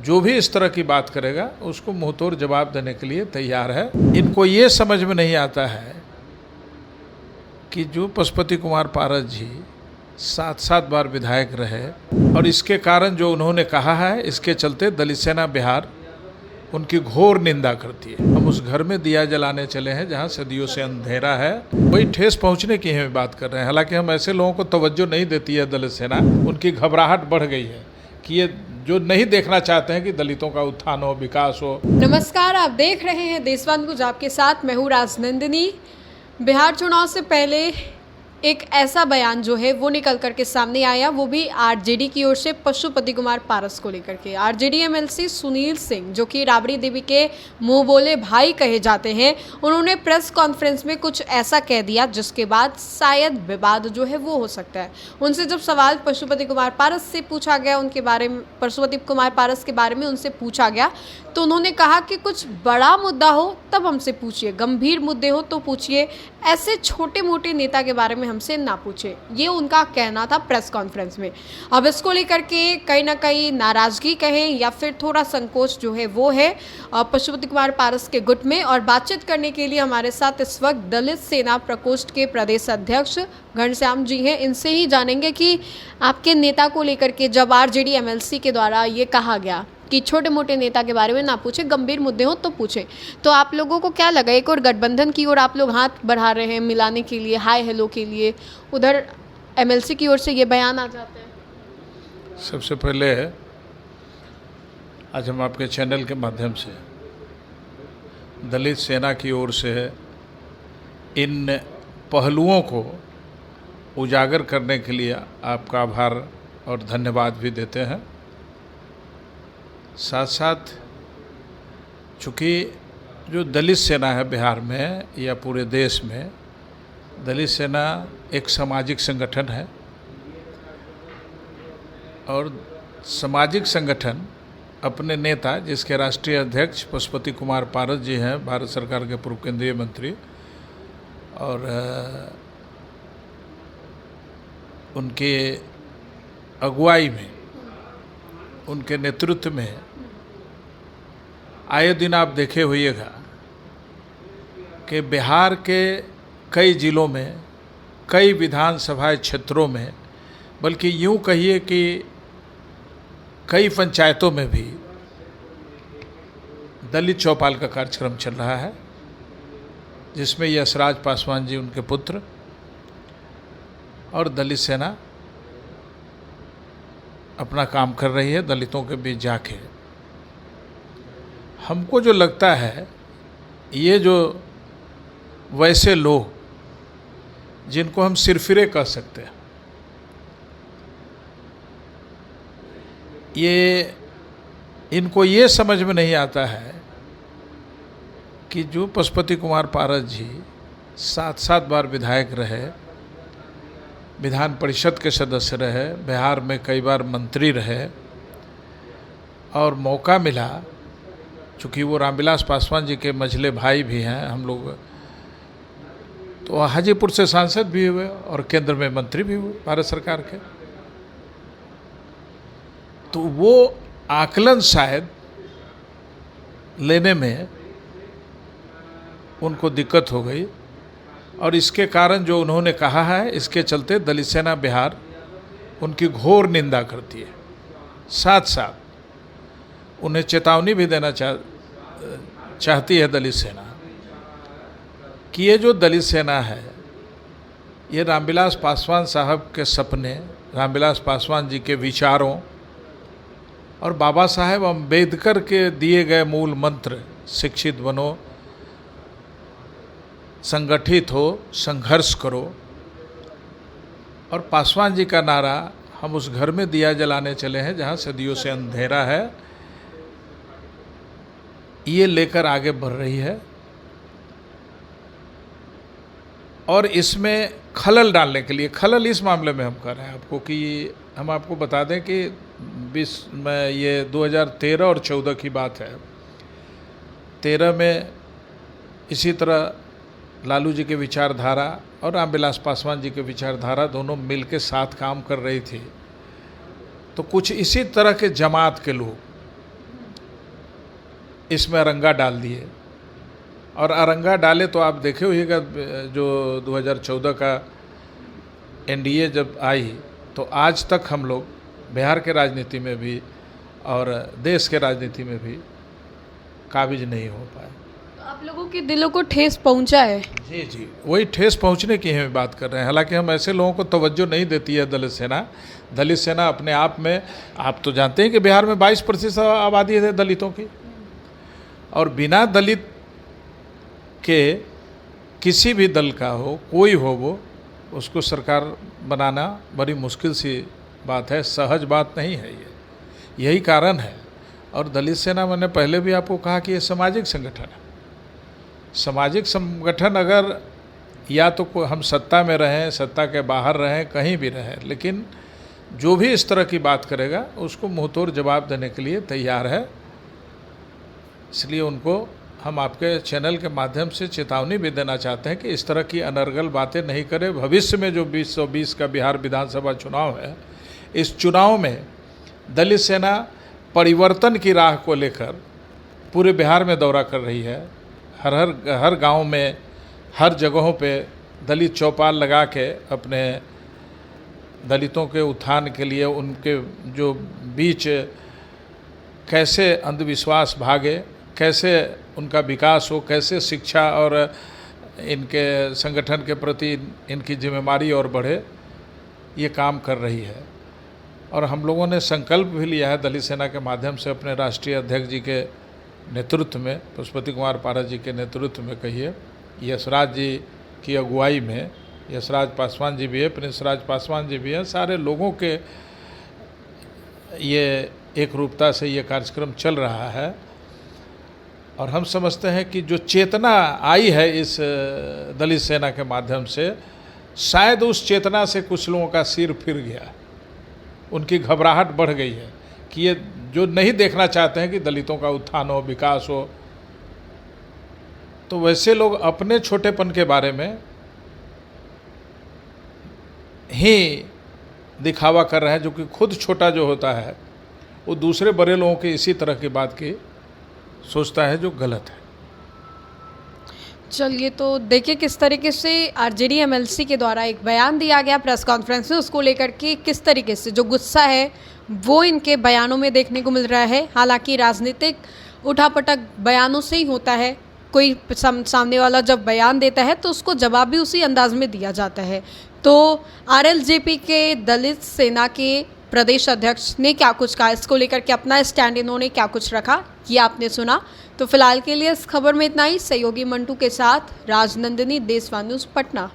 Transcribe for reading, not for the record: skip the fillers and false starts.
जो भी इस तरह की बात करेगा उसको मुंहतोड़ जवाब देने के लिए तैयार है। इनको ये समझ में नहीं आता है कि जो पशुपति कुमार पारस जी 7 बार विधायक रहे और इसके कारण जो उन्होंने कहा है, इसके चलते दलित सेना बिहार उनकी घोर निंदा करती है। हम उस घर में दिया जलाने चले हैं जहां सदियों से अंधेरा है, वही ठेस पहुंचने की हम बात कर रहे हैं। हालांकि हम ऐसे लोगों को तवज्जो नहीं देती है दलित सेना, उनकी घबराहट बढ़ गई है कि ये जो नहीं देखना चाहते हैं कि दलितों का उत्थान हो, विकास हो। नमस्कार, आप देख रहे हैं देशवान कुछ आपके साथ। मैं हूँ राजनंदिनी। बिहार चुनाव से पहले एक ऐसा बयान जो है वो निकल करके सामने आया, वो भी आरजेडी की ओर से पशुपति कुमार पारस को लेकर के। आरजेडी एमएलसी सुनील सिंह, जो कि राबड़ी देवी के मुंह बोले भाई कहे जाते हैं, उन्होंने प्रेस कॉन्फ्रेंस में कुछ ऐसा कह दिया जिसके बाद शायद विवाद जो है वो हो सकता है। उनसे जब सवाल पशुपति कुमार पारस से पूछा गया, उनके बारे में, पशुपति कुमार पारस के बारे में उनसे पूछा गया, तो उन्होंने कहा कि कुछ बड़ा मुद्दा हो तब हमसे पूछिए, गंभीर मुद्दे हो तो पूछिए, ऐसे छोटे मोटे नेता के बारे में हमसे ना पूछे। ये उनका कहना था प्रेस कॉन्फ्रेंस में। अब इसको लेकर के कहीं ना कहीं नाराजगी कहें या फिर थोड़ा संकोच जो है वो है पशुपति कुमार पारस के गुट में। और बातचीत करने के लिए हमारे साथ इस वक्त दलित सेना प्रकोष्ठ के प्रदेश अध्यक्ष घनश्याम जी हैं। इनसे ही जानेंगे कि आपके नेता को लेकर के जब आरजेडी एमएलसी के द्वारा ये कहा गया कि छोटे मोटे नेता के बारे में ना पूछे, गंभीर मुद्दे हो तो पूछे, तो आप लोगों को क्या लगा? एक और गठबंधन की ओर आप लोग हाथ बढ़ा रहे हैं मिलाने के लिए, हाय हेलो के लिए, उधर एमएलसी की ओर से ये बयान आ जाते हैं। सबसे पहले आज हम आपके चैनल के माध्यम से दलित सेना की ओर से इन पहलुओं को उजागर करने के लिए आपका आभार और धन्यवाद भी देते हैं। साथ साथ चूँकि जो दलित सेना है बिहार में या पूरे देश में, दलित सेना एक सामाजिक संगठन है और सामाजिक संगठन अपने नेता, जिसके राष्ट्रीय अध्यक्ष पशुपति कुमार पारस जी हैं, भारत सरकार के पूर्व केंद्रीय मंत्री, और उनके अगुवाई में, उनके नेतृत्व में आए दिन आप देखे होइएगा कि बिहार के कई जिलों में, कई विधानसभा क्षेत्रों में, बल्कि यूँ कहिए कि कई पंचायतों में भी दलित चौपाल का कार्यक्रम चल रहा है, जिसमें यशराज पासवान जी, उनके पुत्र, और दलित सेना अपना काम कर रही है दलितों के बीच जाके। हमको जो लगता है, ये जो वैसे लोग जिनको हम सिरफिरे कह सकते हैं, ये इनको ये समझ में नहीं आता है कि जो पशुपति कुमार पारस जी 7 बार विधायक रहे, विधान परिषद के सदस्य रहे, बिहार में कई बार मंत्री रहे, और मौका मिला, चूँकि वो रामविलास पासवान जी के मझले भाई भी हैं हम लोग, तो हाजीपुर से सांसद भी हुए और केंद्र में मंत्री भी हुए भारत सरकार के। तो वो आकलन शायद लेने में उनको दिक्कत हो गई, और इसके कारण जो उन्होंने कहा है, इसके चलते दलित सेना बिहार उनकी घोर निंदा करती है। साथ साथ उन्हें चेतावनी भी देना चाहती है दलित सेना कि ये जो दलित सेना है, ये रामविलास पासवान साहब के सपने, रामविलास पासवान जी के विचारों और बाबा साहेब अम्बेडकर के दिए गए मूल मंत्र, शिक्षित बनो, संगठित हो, संघर्ष करो, और पासवान जी का नारा, हम उस घर में दिया जलाने चले हैं जहां सदियों से अंधेरा है, ये लेकर आगे बढ़ रही है। और इसमें खलल डालने के लिए, खलल इस मामले में हम कर रहे हैं आपको कि हम आपको बता दें कि 20 में ये 2013 और 14 की बात है। 13 में इसी तरह लालू जी की विचारधारा और रामविलास पासवान जी की विचारधारा दोनों मिलकर साथ काम कर रही थी, तो कुछ इसी तरह के जमात के लोग इसमें अरंगा डाल दिए। और अरंगा डाले तो आप देखे होइएगा जो 2014 का एनडीए जब आई तो आज तक हम लोग बिहार के राजनीति में भी और देश के राजनीति में भी काबिज नहीं हो पाए। तो आप लोगों के दिलों को ठेस पहुंचा है? जी जी, वही ठेस पहुंचने की हम बात कर रहे हैं। हालांकि हम ऐसे लोगों को तवज्जो नहीं देती है दलित सेना। दलित सेना अपने आप में, आप तो जानते हैं कि बिहार में 22% आबादी है दलितों की, और बिना दलित के किसी भी दल का हो, कोई हो, वो उसको सरकार बनाना बड़ी मुश्किल सी बात है, सहज बात नहीं है ये। यही कारण है। और दलित सेना, मैंने पहले भी आपको कहा कि ये सामाजिक संगठन है। सामाजिक संगठन अगर या तो हम सत्ता में रहें, सत्ता के बाहर रहें, कहीं भी रहें, लेकिन जो भी इस तरह की बात करेगा उसको मुंहतोड़ जवाब देने के लिए तैयार है। इसलिए उनको हम आपके चैनल के माध्यम से चेतावनी भी देना चाहते हैं कि इस तरह की अनर्गल बातें नहीं करें। भविष्य में जो 2020 का बिहार विधानसभा चुनाव है, इस चुनाव में दलित सेना परिवर्तन की राह को लेकर पूरे बिहार में दौरा कर रही है। हर गांव में, हर जगहों पे दलित चौपाल लगा के अपने दलितों के उत्थान के लिए, उनके जो बीच कैसे अंधविश्वास भागे, कैसे उनका विकास हो, कैसे शिक्षा और इनके संगठन के प्रति इनकी जिम्मेदारी और बढ़े, ये काम कर रही है। और हम लोगों ने संकल्प भी लिया है दलित सेना के माध्यम से अपने राष्ट्रीय अध्यक्ष जी के नेतृत्व में, पशुपति कुमार पारस जी के नेतृत्व में कहिए, यशराज जी की अगुवाई में, यशराज पासवान जी भी है, प्रिंस राज पासवान जी भी हैं, सारे लोगों के ये एक रूपता से ये कार्यक्रम चल रहा है। और हम समझते हैं कि जो चेतना आई है इस दलित सेना के माध्यम से, शायद उस चेतना से कुछ लोगों का सिर फिर गया, उनकी घबराहट बढ़ गई है कि ये जो नहीं देखना चाहते हैं कि दलितों का उत्थान हो, विकास हो, तो वैसे लोग अपने छोटेपन के बारे में ही दिखावा कर रहे हैं, जो कि खुद छोटा जो होता है वो दूसरे बड़े लोगों की इसी तरह की बात की सोचता है, जो गलत है। चलिए, तो देखिए किस तरीके से आरजेडी एमएलसी के द्वारा एक बयान दिया गया प्रेस कॉन्फ्रेंस में, उसको लेकर के किस तरीके से जो गुस्सा है वो इनके बयानों में देखने को मिल रहा है। हालांकि राजनीतिक उठापटक बयानों से ही होता है। कोई सामने वाला जब बयान देता है तो उसको जवाब भी उसी अंदाज में दिया जाता है। तो आरएलजेपी के दलित सेना के प्रदेश अध्यक्ष ने क्या कुछ कहा, इसको लेकर के अपना स्टैंड इन्होंने क्या कुछ रखा, ये आपने सुना। तो फिलहाल के लिए इस खबर में इतना ही। सहयोगी मंटू के साथ राजनंदिनी, देशवान न्यूज़, पटना।